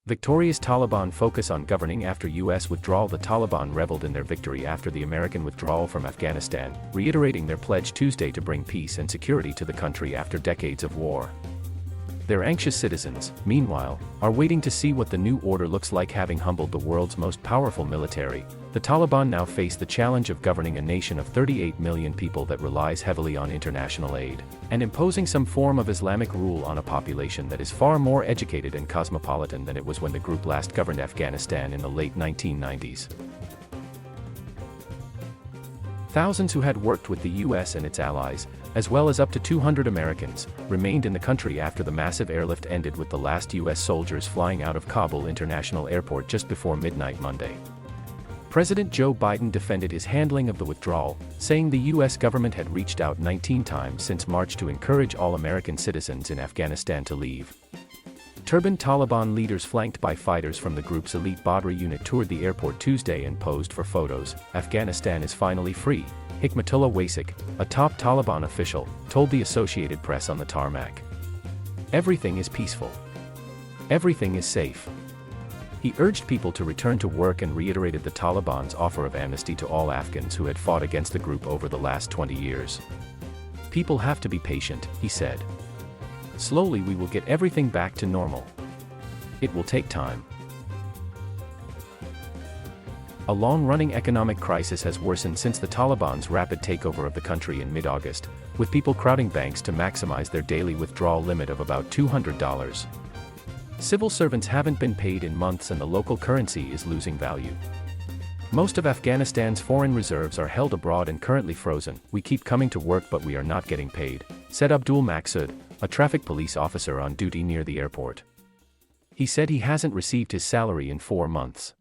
Victorious Taliban focus on governing after U.S. withdrawal. The Taliban reveled in their victory after the American withdrawal from Afghanistan, reiterating their pledge Tuesday to bring peace and security to the country after decades of war. Their anxious citizens, meanwhile, are waiting to see what the new order looks like. Having humbled the world's most powerful military, the Taliban now face the challenge of governing a nation of 38 million people that relies heavily on international aid, and imposing some form of Islamic rule on a population that is far more educated and cosmopolitan than it was when the group last governed Afghanistan in the late 1990s. Thousands who had worked with the U.S. and its allies, as well as up to 200 Americans, remained in the country after the massive airlift ended, with the last U.S. soldiers flying out of Kabul International Airport just before midnight Monday. President Joe Biden defended his handling of the withdrawal, saying the U.S. government had reached out 19 times since March to encourage all American citizens in Afghanistan to leave. Turbaned Taliban leaders flanked by fighters from the group's elite Badr unit toured the airport Tuesday and posed for photos. Afghanistan is finally free, Hikmatullah Wasik, a top Taliban official, told the Associated Press on the tarmac. Everything is peaceful. Everything is safe. He urged people to return to work and reiterated the Taliban's offer of amnesty to all Afghans who had fought against the group over the last 20 years. People have to be patient, he said. Slowly we will get everything back to normal. It will take time. A long-running economic crisis has worsened since the Taliban's rapid takeover of the country in mid-August, with people crowding banks to maximize their daily withdrawal limit of about $200. Civil servants haven't been paid in months and the local currency is losing value. Most of Afghanistan's foreign reserves are held abroad and currently frozen. We keep coming to work but we are not getting paid, said Abdul Maqsood, a traffic police officer on duty near the airport. He said he hasn't received his salary in 4 months.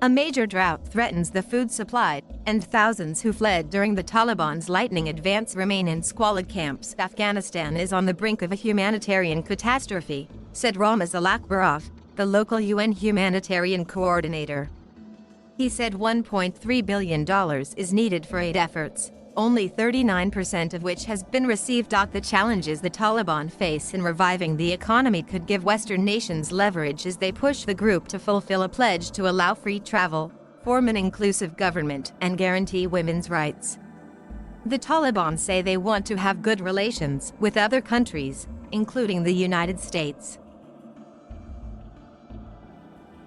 A major drought threatens the food supply, and thousands who fled during the Taliban's lightning advance remain in squalid camps. Afghanistan is on the brink of a humanitarian catastrophe, said Ramaz Al-Akbarov, the local UN humanitarian coordinator. He said $1.3 billion is needed for aid efforts, only 39% of which has been received. The challenges the Taliban face in reviving the economy could give Western nations leverage as they push the group to fulfill a pledge to allow free travel, form an inclusive government, and guarantee women's rights. The Taliban say they want to have good relations with other countries, including the United States.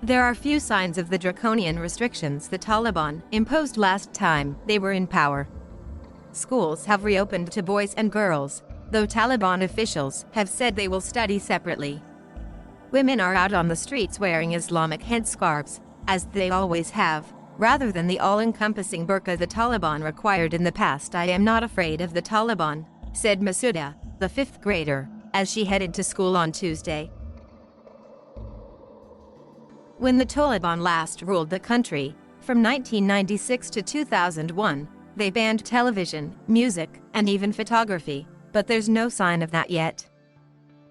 There are few signs of the draconian restrictions the Taliban imposed last time they were in power. Schools have reopened to boys and girls, though Taliban officials have said they will study separately. Women are out on the streets wearing Islamic headscarves, as they always have, rather than the all-encompassing burqa the Taliban required in the past. I am not afraid of the Taliban, said Masuda, the 5th grader, as she headed to school on Tuesday. When the Taliban last ruled the country, from 1996 to 2001, they banned television, music, and even photography, but there's no sign of that yet.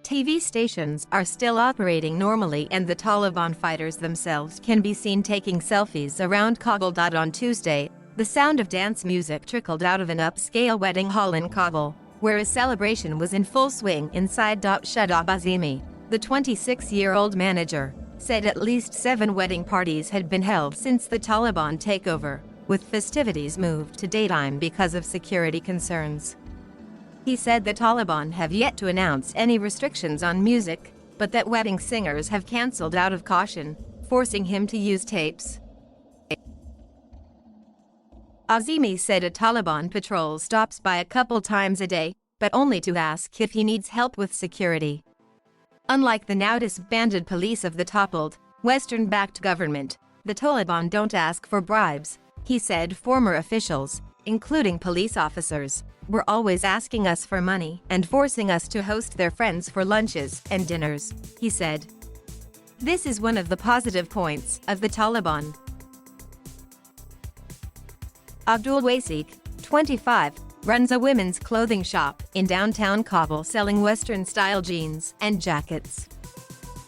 TV stations are still operating normally and the Taliban fighters themselves can be seen taking selfies around Kabul. On Tuesday, the sound of dance music trickled out of an upscale wedding hall in Kabul, where a celebration was in full swing inside. Shadab Azimi, the 26-year-old manager, said at least 7 wedding parties had been held since the Taliban takeover, with festivities moved to daytime because of security concerns. He said the Taliban have yet to announce any restrictions on music, but that wedding singers have cancelled out of caution, forcing him to use tapes. Azimi said a Taliban patrol stops by a couple times a day, but only to ask if he needs help with security. Unlike the now disbanded police of the toppled, Western-backed government, the Taliban don't ask for bribes. He said former officials, including police officers, were always asking us for money and forcing us to host their friends for lunches and dinners, he said. This is one of the positive points of the Taliban. Abdul Wasik, 25, runs a women's clothing shop in downtown Kabul selling Western-style jeans and jackets.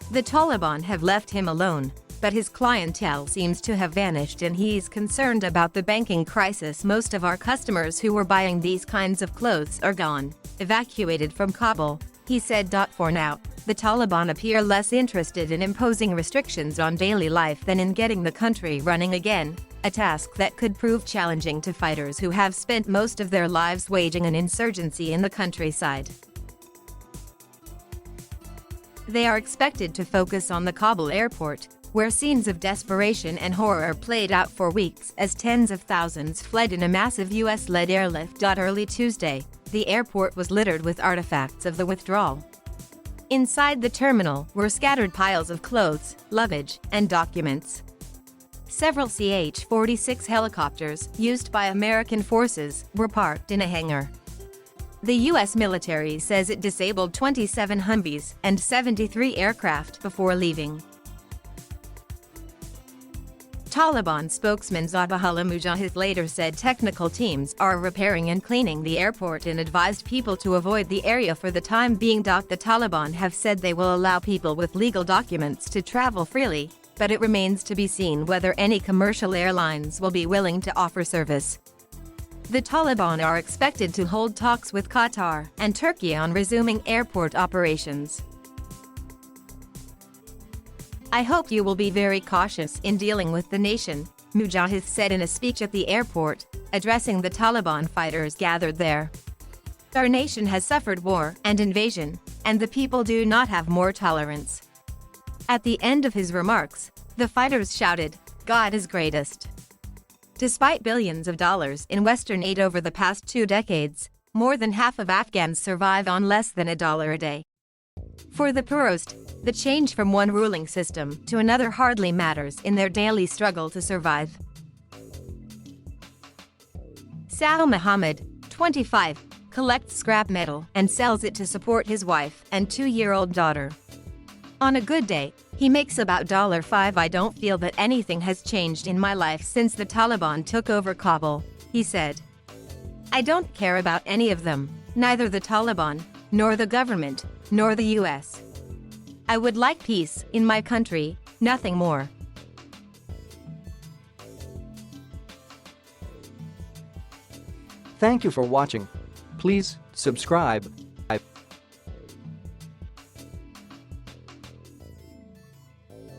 The Taliban have left him alone, but his clientele seems to have vanished and he's concerned about the banking crisis. Most of our customers who were buying these kinds of clothes are gone, evacuated from Kabul, he said. For now, The Taliban appear less interested in imposing restrictions on daily life than in getting the country running again, a task that could prove challenging to fighters who have spent most of their lives waging an insurgency in the countryside. They are expected to focus on the Kabul airport, where scenes of desperation and horror played out for weeks as tens of thousands fled in a massive US-led airlift. Early Tuesday, the airport was littered with artifacts of the withdrawal. Inside the terminal were scattered piles of clothes, luggage, and documents. Several CH-46 helicopters, used by American forces, were parked in a hangar. The U.S. military says it disabled 27 Humvees and 73 aircraft before leaving. Taliban spokesman Zabihullah Mujahid later said technical teams are repairing and cleaning the airport and advised people to avoid the area for the time being. The Taliban have said they will allow people with legal documents to travel freely, but it remains to be seen whether any commercial airlines will be willing to offer service. The Taliban are expected to hold talks with Qatar and Turkey on resuming airport operations. "I hope you will be very cautious in dealing with the nation," Mujahid said in a speech at the airport, addressing the Taliban fighters gathered there. "Our nation has suffered war and invasion, and the people do not have more tolerance." At the end of his remarks, the fighters shouted, "God is greatest." Despite billions of dollars in Western aid over the past 2 decades, more than half of Afghans survive on less than $1 a day. For the poorest, the change from one ruling system to another hardly matters in their daily struggle to survive. Sao Muhammad, 25, collects scrap metal and sells it to support his wife and 2-year-old daughter. On a good day, he makes about $5. "I don't feel that anything has changed in my life since the Taliban took over Kabul," he said. "I don't care about any of them, neither the Taliban, nor the government, nor the US. I would like peace in my country, nothing more." Thank you for watching. Please subscribe.